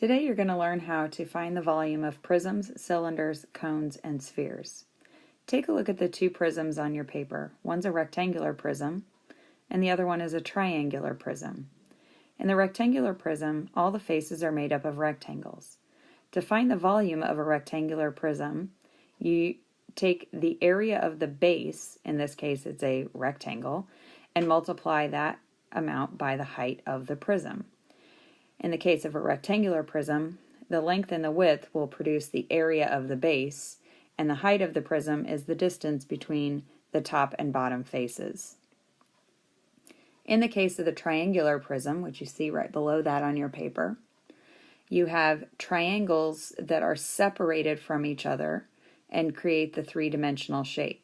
Today you're going to learn how to find the volume of prisms, cylinders, cones, and spheres. Take a look at the two prisms on your paper. One's a rectangular prism, and the other one is a triangular prism. In the rectangular prism, all the faces are made up of rectangles. To find the volume of a rectangular prism, you take the area of the base, in this case it's a rectangle, and multiply that amount by the height of the prism. In the case of a rectangular prism, the length and the width will produce the area of the base, and the height of the prism is the distance between the top and bottom faces. In the case of the triangular prism, which you see right below that on your paper, you have triangles that are separated from each other and create the three-dimensional shape.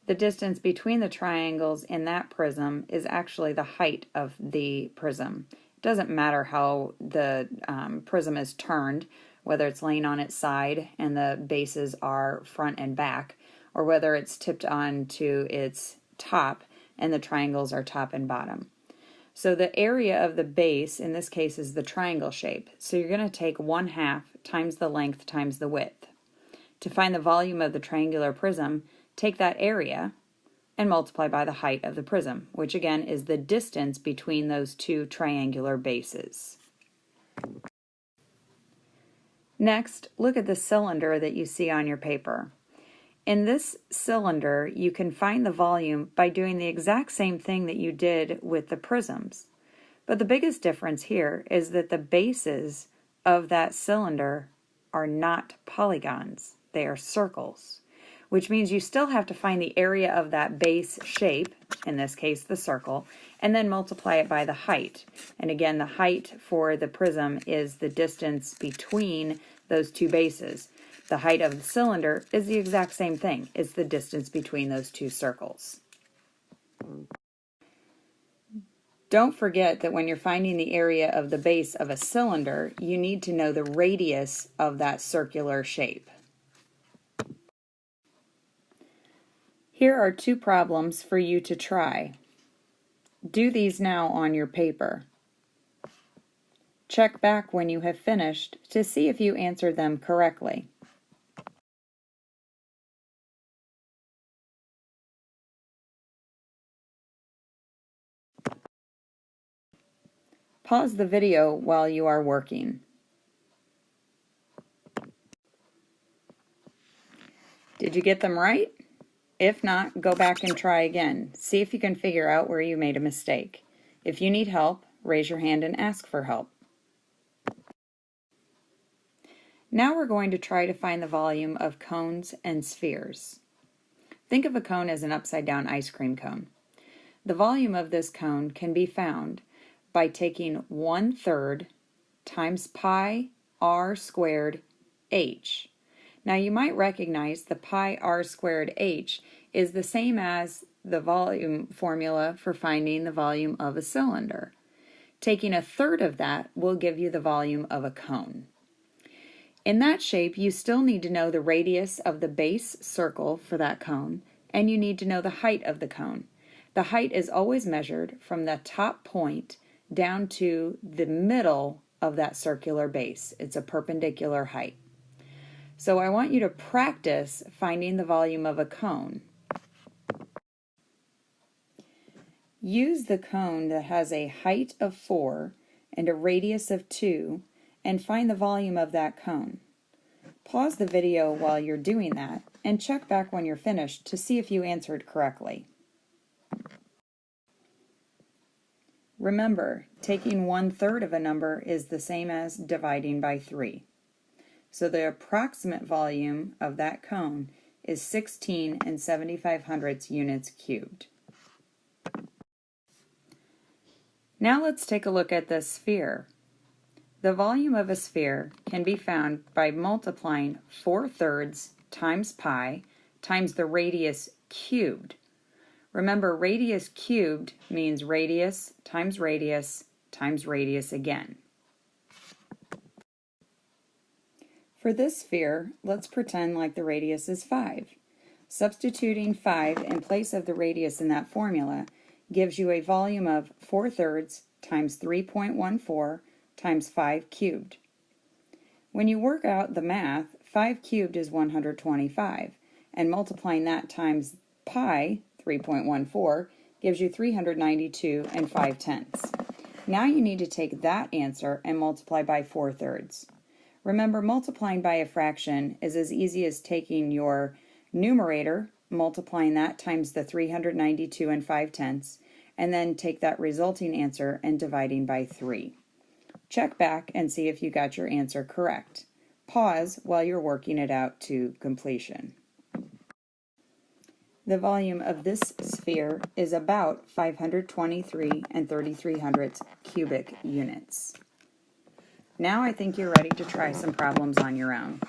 The distance between the triangles in that prism is actually the height of the prism. It doesn't matter how the prism is turned, whether it's laying on its side and the bases are front and back, or whether it's tipped on to its top and the triangles are top and bottom. So the area of the base, in this case, is the triangle shape. So you're going to take 1/2 times the length times the width. To find the volume of the triangular prism, take that area and multiply by the height of the prism, which again is the distance between those two triangular bases. Next, look at the cylinder that you see on your paper. In this cylinder, you can find the volume by doing the exact same thing that you did with the prisms. But the biggest difference here is that the bases of that cylinder are not polygons, they are circles, which means you still have to find the area of that base shape, in this case the circle, and then multiply it by the height. And again, the height for the prism is the distance between those two bases. The height of the cylinder is the exact same thing. It's the distance between those two circles. Don't forget that when you're finding the area of the base of a cylinder, you need to know the radius of that circular shape. Here are two problems for you to try. Do these now on your paper. Check back when you have finished to see if you answered them correctly. Pause the video while you are working. Did you get them right? If not, go back and try again. See if you can figure out where you made a mistake. If you need help, raise your hand and ask for help. Now we're going to try to find the volume of cones and spheres. Think of a cone as an upside-down ice cream cone. The volume of this cone can be found by taking 1/3 times pi r squared h. Now you might recognize the pi r squared h is the same as the volume formula for finding the volume of a cylinder. Taking 1/3 of that will give you the volume of a cone. In that shape, you still need to know the radius of the base circle for that cone, and you need to know the height of the cone. The height is always measured from the top point down to the middle of that circular base. It's a perpendicular height. So I want you to practice finding the volume of a cone. Use the cone that has a height of 4 and a radius of 2 and find the volume of that cone. Pause the video while you're doing that and check back when you're finished to see if you answered correctly. Remember, taking 1/3 of a number is the same as dividing by 3. So the approximate volume of that cone is 16 75/100 units cubed. Now let's take a look at the sphere. The volume of a sphere can be found by multiplying 4/3 times pi times the radius cubed. Remember, radius cubed means radius times radius times radius again. For this sphere, let's pretend like the radius is 5. Substituting 5 in place of the radius in that formula gives you a volume of 4/3 times 3.14 times 5 cubed. When you work out the math, 5 cubed is 125, and multiplying that times pi, 3.14, gives you 392 and 5/10. Now you need to take that answer and multiply by 4/3. Remember, multiplying by a fraction is as easy as taking your numerator, multiplying that times the 392 and 5/10, and then take that resulting answer and dividing by 3. Check back and see if you got your answer correct. Pause while you're working it out to completion. The volume of this sphere is about 523 and 3300 cubic units. Now I think you're ready to try some problems on your own.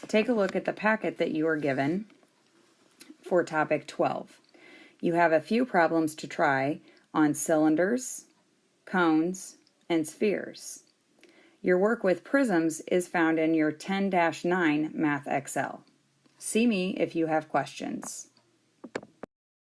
Take a look at the packet that you are given for topic 12. You have a few problems to try on cylinders, cones, and spheres. Your work with prisms is found in your 10-9 Math Excel. See me if you have questions.